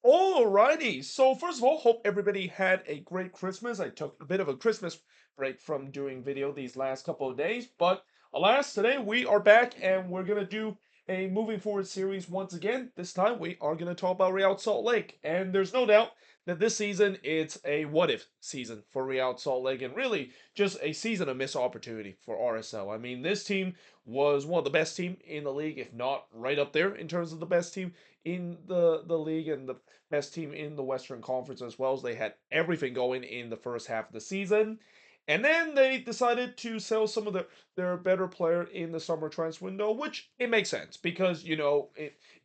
Alrighty, so first of all, hope everybody had a great Christmas. I took a bit of a Christmas break from doing video these last couple of days, but alas, today we are back and we're gonna do a moving forward series once again. This time we are gonna talk about Real Salt Lake, and there's no doubt that this season it's a what if season for Real Salt Lake, and really just a season of missed opportunity for RSL. I mean, this team was one of the best team in the league, if not right up there in terms of the best team in the league and the best team in the Western Conference as well. As they had everything going in the first half of the season. And then they decided to sell some of their better player in the summer transfer window, which it makes sense because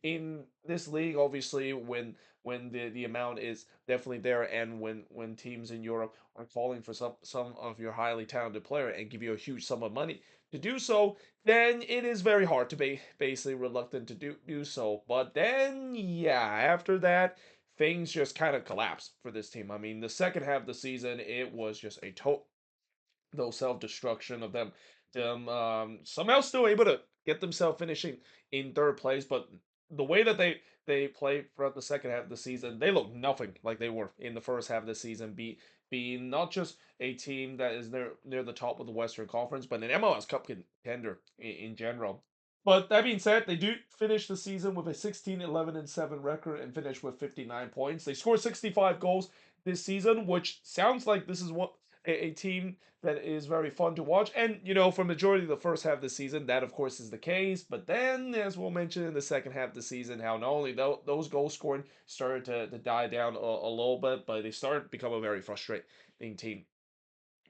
in this league, obviously, when the amount is definitely there, and when teams in Europe are calling for some of your highly talented player and give you a huge sum of money to do so, then it is very hard to be basically reluctant to do so. But then, yeah, after that, things just kind of collapsed for this team. I mean, the second half of the season, it was just a total self-destruction of them somehow still able to get themselves finishing in third place, but the way that they play throughout the second half of the season, they look nothing like they were in the first half of the season, being not just a team that is near the top of the Western Conference, but an MLS Cup contender in general. But that being said, they do finish the season with a 16-11-7 record and finish with 59 points. They scored 65 goals this season, which sounds like this is what a team that is very fun to watch. And, for majority of the first half of the season, that of course is the case. But then, as we'll mention in the second half of the season, how not only those goal scoring started to die down a little bit, but they started to become a very frustrating team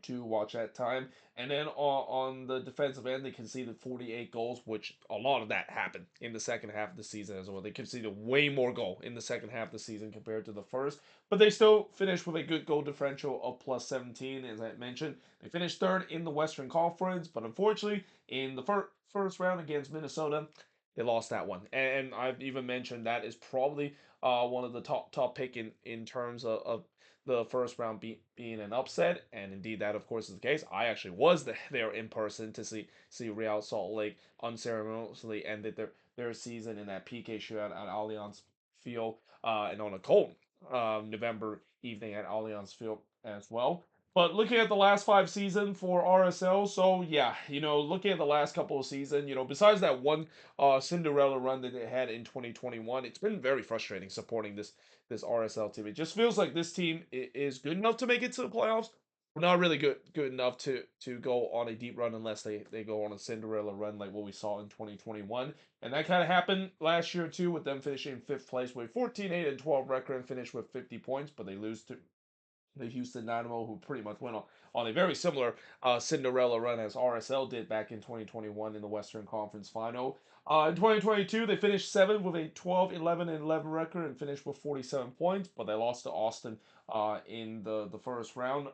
to watch that time. And then on the defensive end, they conceded 48 goals, which a lot of that happened in the second half of the season as well. They conceded way more goal in the second half of the season compared to the first, but they still finished with a good goal differential of plus 17, as I mentioned. They finished third in the Western Conference, but unfortunately, in the first round against Minnesota, they lost that one. And I've even mentioned that is probably one of the top pick in terms of the first round being an upset, and indeed that of course is the case. I actually was there in person to see Real Salt Lake unceremoniously ended their season in that PK shootout at Allianz Field, and on a cold November evening at Allianz Field as well. But looking at the last five seasons for RSL, so yeah, looking at the last couple of seasons, besides that one Cinderella run that they had in 2021, it's been very frustrating supporting this RSL team. It just feels like this team is good enough to make it to the playoffs, but not really good enough to go on a deep run unless they go on a Cinderella run like what we saw in 2021. And that kind of happened last year too, with them finishing fifth place with 14-8-12 record and finished with 50 points, but they lose to the Houston Dynamo, who pretty much went on a very similar Cinderella run as RSL did back in 2021 in the Western Conference Final. In 2022, they finished seventh with a 12-11-11 record and finished with 47 points, but they lost to Austin in the first round.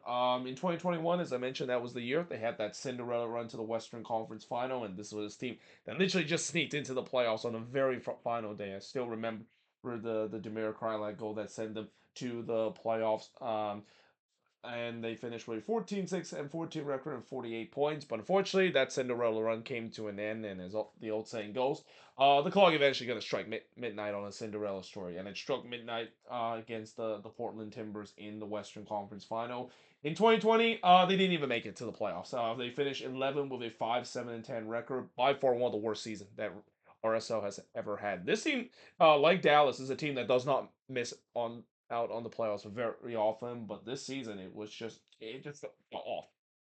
In 2021, as I mentioned, that was the year they had that Cinderella run to the Western Conference Final, and this was a team that literally just sneaked into the playoffs on a very final day. I still remember the Demir Krylak goal that sent them to the playoffs. And they finished with 14-6-14 record and 48 points. But unfortunately, that Cinderella run came to an end, and as the old saying goes, the clock eventually going to strike midnight on a Cinderella story, and it struck midnight against the Portland Timbers in the Western Conference Final. In 2020, they didn't even make it to the playoffs. They finished 11 with a 5-7-10 record, by far one of the worst seasons that RSL has ever had. This team, like Dallas, is a team that does not miss on out on the playoffs very often, but this season it just fell off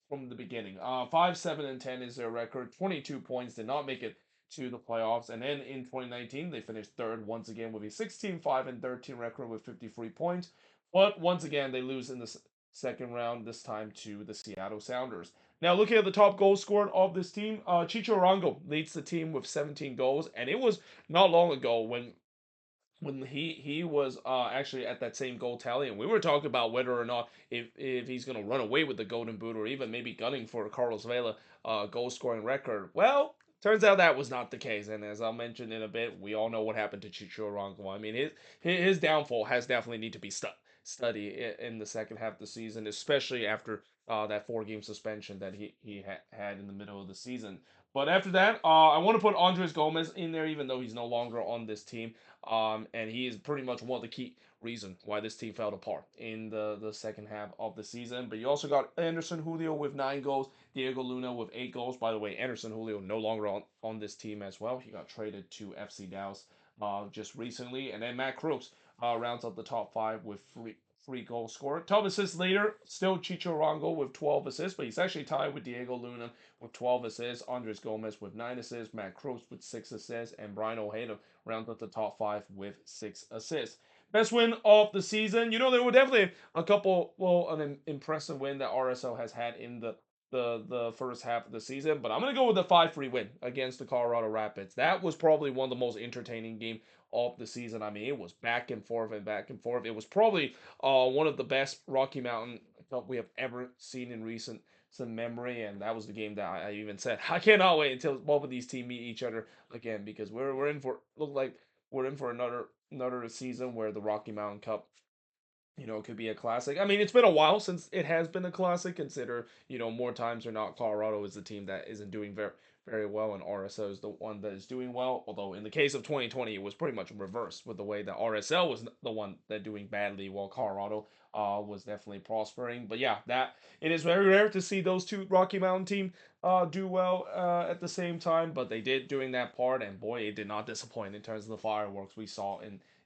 from the beginning. 5-7-10 is their record. 22 points, did not make it to the playoffs, and then in 2019 they finished third once again with a 16-5-13 record with 53 points. But once again they lose in the second round, this time to the Seattle Sounders. Now, looking at the top goal scorer of this team, Chicho Arango leads the team with 17 goals, and it was not long ago when he was actually at that same goal tally, and we were talking about whether or not if he's going to run away with the Golden Boot or even maybe gunning for Carlos Vela goal scoring record. Well, turns out that was not the case, and as I'll mention in a bit, we all know what happened to Chicho Arango. I mean, his downfall has definitely need to be studied in the second half of the season, especially after that 4-game suspension that he had in the middle of the season. But after that, I want to put Andres Gomez in there, even though he's no longer on this team. And he is pretty much one of the key reasons why this team fell apart in the second half of the season. But you also got Anderson Julio with 9 goals, Diego Luna with 8 goals. By the way, Anderson Julio no longer on this team as well. He got traded to FC Dallas just recently. And then Matt Crooks rounds up the top five with three goal scorer. Top assists leader, still Chicho Rongo with 12 assists, but he's actually tied with Diego Luna with 12 assists, Andres Gomez with 9 assists, Matt Crooks with 6 assists, and Brian Ojeda rounds up the top five with 6 assists. Best win of the season. You know, there were definitely a couple, well, an impressive win that RSL has had in the first half of the season, but I'm going to go with the 5-3 win against the Colorado Rapids. That was probably one of the most entertaining game of the season. I mean, it was back and forth and back and forth. It was probably one of the best Rocky Mountain Cup we have ever seen in recent some memory, and that was the game that I even said I cannot wait until both of these teams meet each other again because we're in for look like we're in for another season where the Rocky Mountain Cup, you know, it could be a classic. I mean, it's been a while since it has been a classic. Consider, you know, more times or not, Colorado is the team that isn't doing very well, and RSO is the one that is doing well. Although in the case of 2020, it was pretty much reversed with the way that RSL was the one that doing badly, while Colorado was definitely prospering. But yeah, that it is very rare to see those two Rocky Mountain team do well at the same time, but they did during that part, and boy, it did not disappoint in terms of the fireworks we saw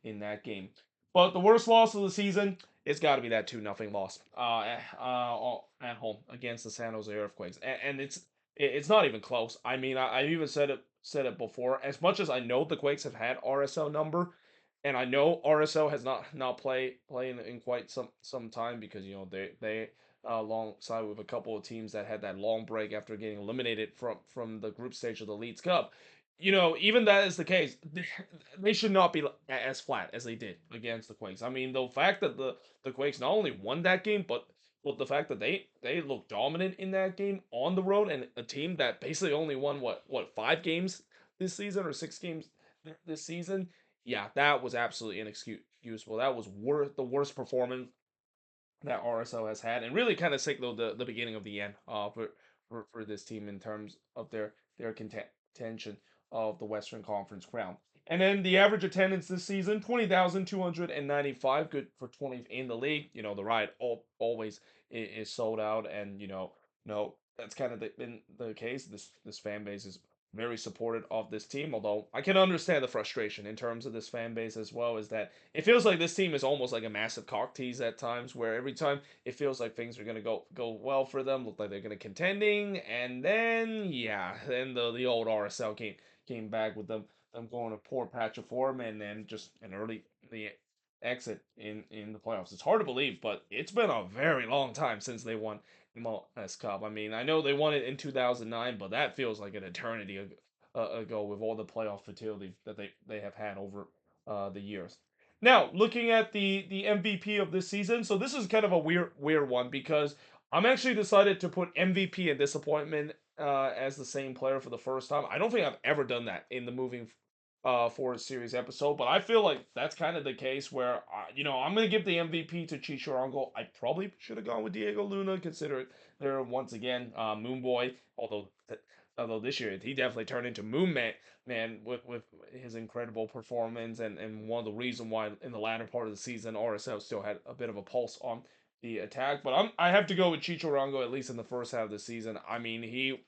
in that game. But the worst loss of the season, it's got to be that 2-0 loss at home against the San Jose Earthquakes, and it's not even close. I mean, I've even said it before. As much as I know the Quakes have had RSL number, and I know RSL has not playing in quite some time because you know they alongside with a couple of teams that had that long break after getting eliminated from the group stage of the Leeds Cup. You know, even that is the case, they should not be as flat as they did against the Quakes. I mean, the fact that the Quakes not only won that game, but the fact that they looked dominant in that game on the road, and a team that basically only won what 5 games this season or 6 games this season. Yeah, that was absolutely inexcusable. That was the worst performance that RSL has had, and really kind of signaled the beginning of the end for this team in terms of their contention of the Western Conference crown. And then the average attendance this season, 20,295, good for 20th in the league. You know, the ride always is sold out, and no, that's kind of been the case. This fan base is very supportive of this team, although I can understand the frustration in terms of this fan base as well, is that it feels like this team is almost like a massive cock tease at times, where every time it feels like things are gonna go well for them, look like they're gonna contending, and then yeah, then the old RSL came back with them going a poor patch of form, and then just an early the exit in the playoffs. It's hard to believe, but it's been a very long time since they won MLS Cup. I mean, I know they won it in 2009, but that feels like an eternity ago with all the playoff fertility that they have had over the years. Now, looking at the MVP of this season, so this is kind of a weird one because I'm actually decided to put MVP and disappointment as the same player for the first time. I don't think I've ever done that in the moving forward series episode, but I feel like that's kind of the case where you know, I'm gonna give the MVP to Chicharango. I probably should have gone with Diego Luna, consider there once again Moon Boy, although this year he definitely turned into Moon Man with his incredible performance, and one of the reasons why in the latter part of the season RSL still had a bit of a pulse on the attack. But I have to go with Chicharango, at least in the first half of the season. I mean, he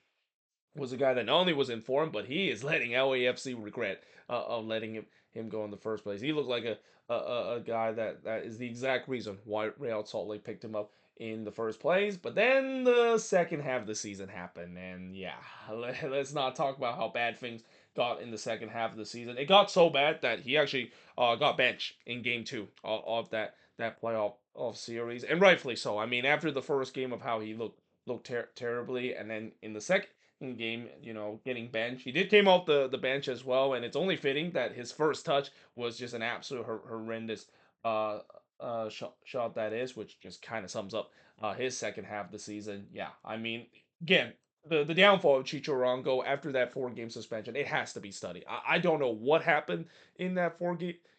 was a guy that not only was informed, but he is letting LAFC regret of letting him go in the first place. He looked like a guy that is the exact reason why Real Salt Lake picked him up in the first place. But then the second half of the season happened, and yeah, let's not talk about how bad things got in the second half of the season. It got so bad that he actually got benched in game two of that playoff of series, and rightfully so. I mean, after the first game of how he looked terribly, and then in the second game, you know, getting benched. He did came off the bench as well, and it's only fitting that his first touch was just an absolute horrendous shot that is, which just kind of sums up his second half of the season. Yeah, I mean, again, the downfall of Chicharango after that 4 game suspension, it has to be studied. I don't know what happened in that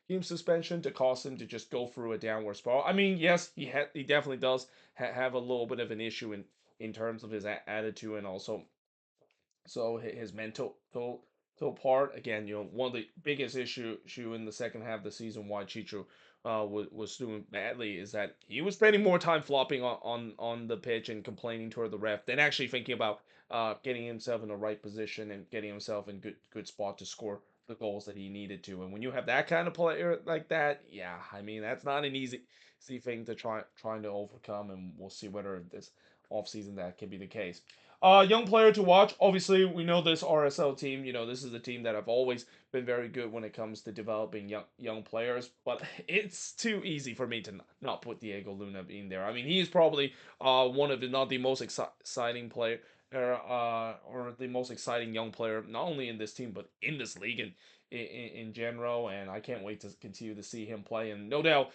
game suspension to cause him to just go through a downward spiral. I mean, yes, he definitely does have a little bit of an issue in terms of his attitude, and also So his mental part again, one of the biggest issue in the second half of the season why Chicho was doing badly is that he was spending more time flopping on the pitch and complaining toward the ref than actually thinking about getting himself in the right position and getting himself in good spot to score the goals that he needed to. And when you have that kind of player like that, yeah, I mean that's not an easy thing to trying to overcome, and we'll see whether this offseason that can be the case. Young player to watch. Obviously, we know this RSL team. This is a team that have always been very good when it comes to developing young players. But it's too easy for me to not put Diego Luna in there. I mean, he is probably one of the not the most exciting player. Or the most exciting young player, not only in this team but in this league and in general. And I can't wait to continue to see him play. And no doubt,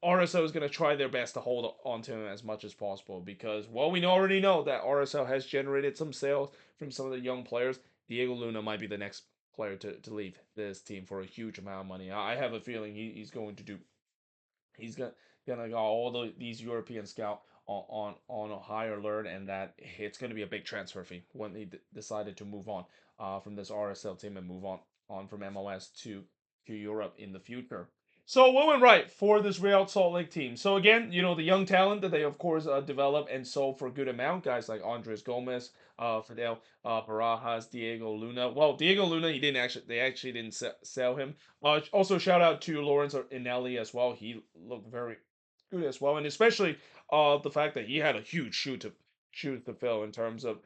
RSO is going to try their best to hold on to him as much as possible because, well, we already know that RSO has generated some sales from some of the young players. Diego Luna might be the next player to leave this team for a huge amount of money. I have a feeling he's going to do. He's gonna go all these European scout on a higher alert, and that it's going to be a big transfer fee when he decided to move on from this RSL team and move on from MLS to Europe in the future. So what went right for this Real Salt Lake team? So again, the young talent that they of course develop and sold for a good amount, guys like Andres Gomez, Fidel Barajas, Diego Luna. Well, Diego Luna, they actually didn't sell him. Also, shout out to Lawrence Inelli as well. He looked very good as well, and especially the fact that he had a huge shoe to fill in terms of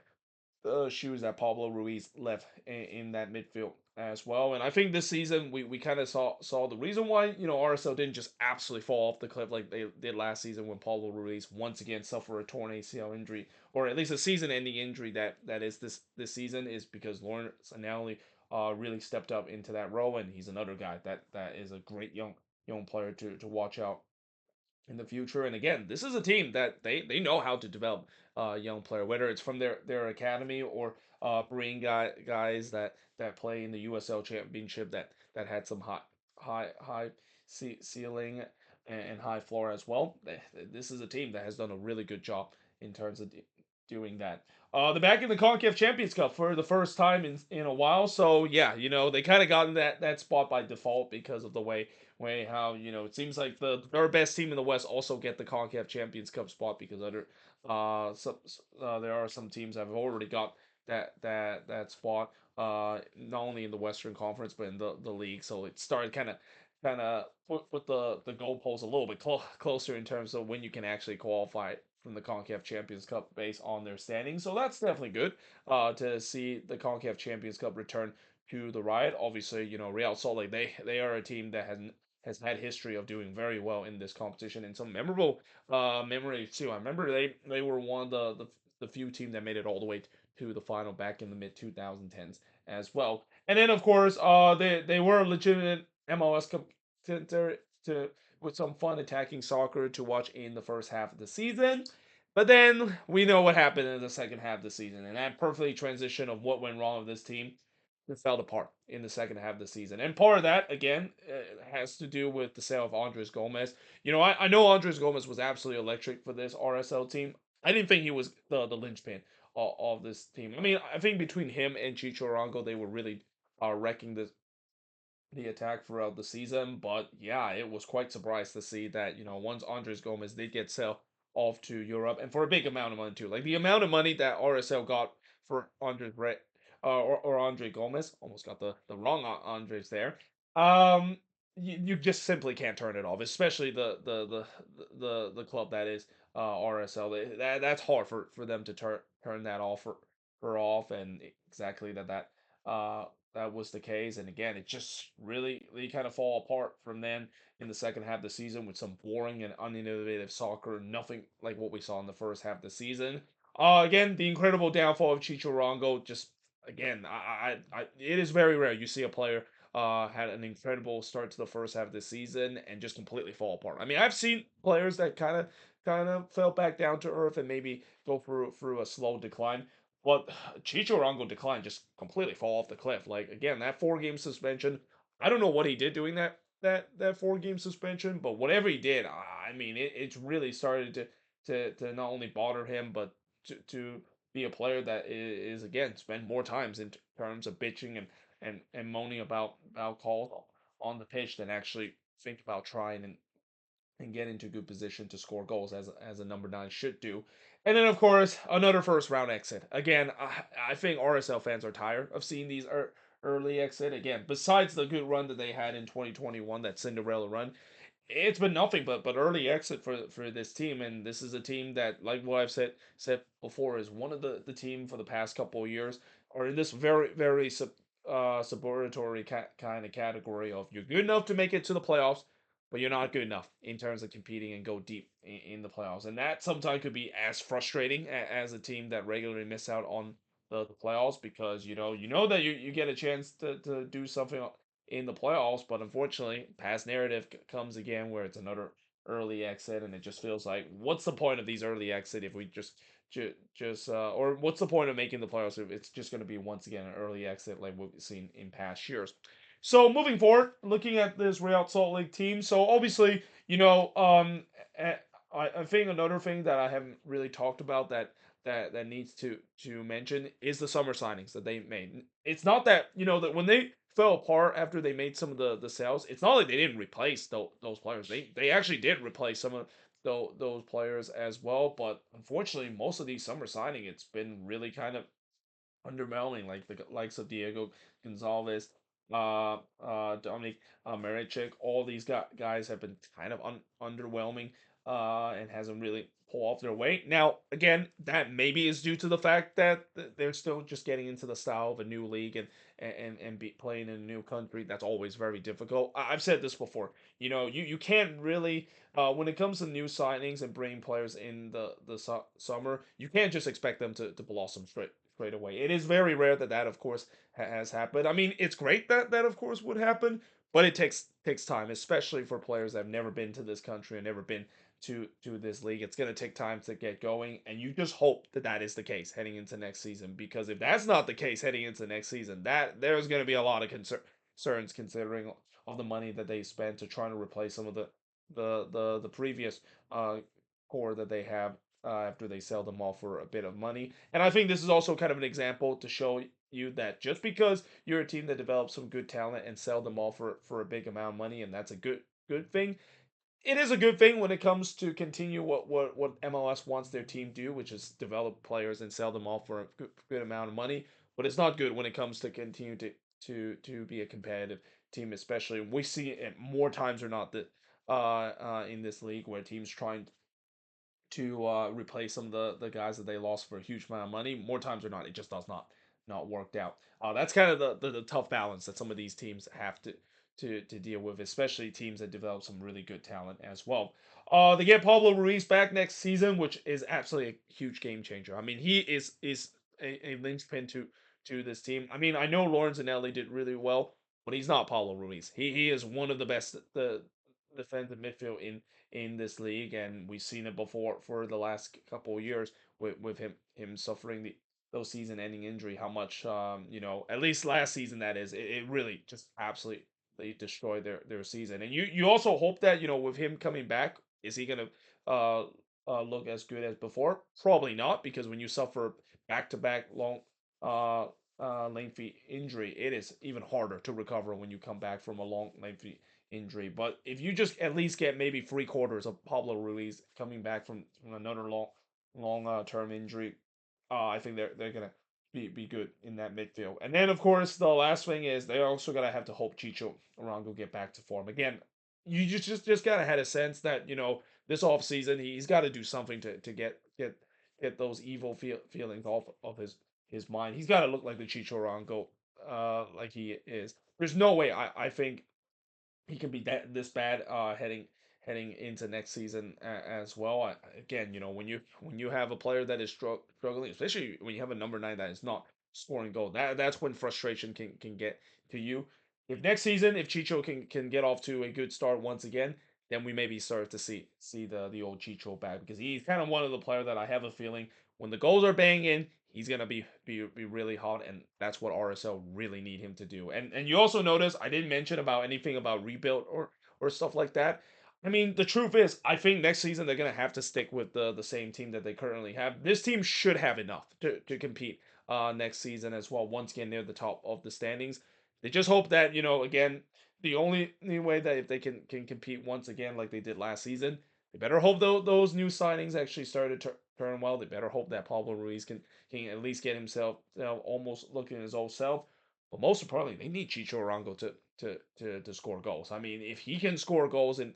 the shoes that Pablo Ruiz left in that midfield as well. And I think this season we kind of saw the reason why RSL didn't just absolutely fall off the cliff like they did last season when Pablo Ruiz once again suffered a torn ACL injury, or at least a season-ending injury that is this season, is because Lawrence Anali really stepped up into that role, and he's another guy that is a great young player to watch out in the future. And again, this is a team that they know how to develop young player, whether it's from their academy or bringing guys that play in the USL Championship that had some high ceiling and high floor as well. This is a team that has done a really good job in terms of doing that. They're back in the CONCACAF Champions Cup for the first time in a while. So yeah, they kind of got in that spot by default because of the way how it seems like their best team in the West also get the CONCACAF Champions Cup spot because there are some teams that have already got that spot not only in the Western Conference but in the league. So it started kind of put the goalposts a little bit closer in terms of when you can actually qualify from the CONCACAF Champions Cup based on their standing. So that's definitely good to see the CONCACAF Champions Cup return to the Riot. Obviously, Real Salt Lake, they are a team that has had history of doing very well in this competition and some memorable memories too. I remember they were one of the few team that made it all the way to the final back in the mid 2010s as well. And then of course they were a legitimate MLS contender to with some fun attacking soccer to watch in the first half of the season. But then we know what happened in the second half of the season, and that perfectly transition of what went wrong with this team, it fell apart in the second half of the season. And part of that, again, has to do with the sale of Andres Gomez. I know Andres Gomez was absolutely electric for this RSL team. I didn't think he was the linchpin of this team. I mean, I think between him and Chicho Arango, they were really wrecking the attack throughout the season. But yeah, it was quite surprised to see that once Andres Gomez did get sell off to Europe and for a big amount of money too, like the amount of money that RSL got for Andres or Andre Gomez, almost got the wrong Andres there. You just simply can't turn it off, especially the club that is RSL. That's hard for them to turn that off for off, and exactly uh that was the case. And again, it just really kind of fall apart from then in the second half of the season with some boring and uninnovative soccer, nothing like what we saw in the first half of the season. Again, the incredible downfall of Chicho Rongo. Just again, it is very rare you see a player had an incredible start to the first half of the season and just completely fall apart. I mean, I've seen players that kind of fell back down to earth and maybe go through a slow decline. But Chicho Arango decline just completely fall off the cliff. Like again, that 4 game suspension. I don't know what he did doing that 4 game suspension, but whatever he did, I mean, it's really started to not only bother him, but to be a player that is again spend more times in terms of bitching and moaning about calls on the pitch than actually think about trying and get into good position to score goals as a number nine should do. And then of course another first round exit. Again, I think RSL fans are tired of seeing these early exit again. Besides the good run that they had in 2021, that Cinderella run, it's been nothing but early exit for this team, and this is a team that, like what I've said before, is one of the team for the past couple of years are in this very suboratory kind of category of you're good enough to make it to the playoffs, but you're not good enough in terms of competing and go deep in the playoffs, and that sometimes could be as frustrating as a team that regularly miss out on the playoffs because you know that you get a chance to do something in the playoffs, but unfortunately, past narrative comes again where it's another early exit, and it just feels like, what's the point of these early exit if we or what's the point of making the playoffs if it's just going to be once again an early exit like we've seen in past years? So moving forward, looking at this Real Salt Lake team, so obviously, eh, I think another thing that I haven't really talked about that needs to mention is the summer signings that they made. It's not that that when they fell apart after they made some of the sales, it's not like they didn't replace those players. They actually did replace some of those players as well. But unfortunately, most of these summer signing, it's been really kind of underwhelming, like the likes of Diego Gonzalez, Dominic Marichik. All these guys have been kind of underwhelming, and hasn't really pulled off their weight. Now, again, that maybe is due to the fact that they're still just getting into the style of a new league and be playing in a new country. That's always very difficult. I've said this before. You can't really when it comes to new signings and bringing players in the summer, you can't just expect them to blossom straight away. It is very rare that of course has happened. I mean, it's great that of course would happen, but it takes time, especially for players that have never been to this country and never been to this league. It's going to take time to get going, and you just hope that is the case heading into next season. Because if that's not the case heading into next season, that there's going to be a lot of concerns considering all the money that they spent to trying to replace some of the previous uh, core that they have after they sell them off for a bit of money. And I think this is also kind of an example to show you that just because you're a team that develops some good talent and sell them all for a big amount of money, and that's a good thing, it is a good thing when it comes to continue what MLS wants their team to do, which is develop players and sell them all for a good amount of money. But it's not good when it comes to continue to be a competitive team, especially we see it more times or not that in this league where teams trying to replace some of the guys that they lost for a huge amount of money. More times or not, it just does not worked out. That's kind of the tough balance that some of these teams have to deal with, especially teams that develop some really good talent as well. They get Pablo Ruiz back next season, which is absolutely a huge game changer. I mean, he is a linchpin to this team. I mean, I know Lawrence and Ellie did really well, but he's not Pablo Ruiz. He is one of the best the defensive midfield in this league, and we've seen it before for the last couple of years with him suffering those season-ending injury. How much at least last season that is, it really just absolutely they destroyed their season. And you also hope that with him coming back, is he gonna uh look as good as before? Probably not, because when you suffer back-to-back long uh lengthy injury, it is even harder to recover when you come back from a long lengthy injury. But if you just at least get maybe 3/4 of Pablo Ruiz coming back from another long term injury, I think they're gonna be good in that midfield. And then of course the last thing is they also gotta have to hope Chicho Arango get back to form again. You just gotta have a sense that this off season he's got to do something to get those evil feelings off of his mind. He's got to look like the Chicho Arango like he is. There's no way I think he can be this bad heading into next season as well. Again, when you have a player that is struggling, especially when you have a number nine that is not scoring goal, that's when frustration can get to you. If next season, if Chicho can get off to a good start once again, then we maybe start to see the old Chicho back, because he's kind of one of the player that I have a feeling when the goals are banging, he's gonna be really hot, and that's what RSL really need him to do. And you also notice I didn't mention about anything about rebuild or stuff like that. I mean, the truth is, I think next season they're gonna have to stick with the same team that they currently have. This team should have enough to compete next season as well. Once again, near the top of the standings. They just hope that again, the only way that if they can compete once again like they did last season, they better hope those new signings actually started to turn well. They better hope that Pablo Ruiz can at least get himself almost looking his old self. But most importantly, they need Chicho Arango to score goals. I mean, if he can score goals and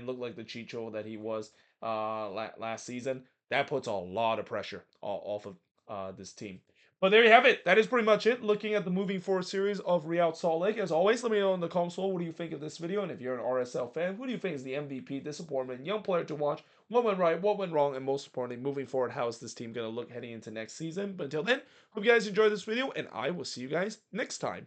look like the Chicho that he was last season, that puts a lot of pressure off of this team. But there you have it. That is pretty much it. Looking at the moving forward series of Real Salt Lake. As always, let me know in the comments below what do you think of this video. And if you're an RSL fan, who do you think is the MVP, disappointment, young player to watch? What went right? What went wrong? And most importantly, moving forward, how is this team going to look heading into next season? But until then, hope you guys enjoyed this video, and I will see you guys next time.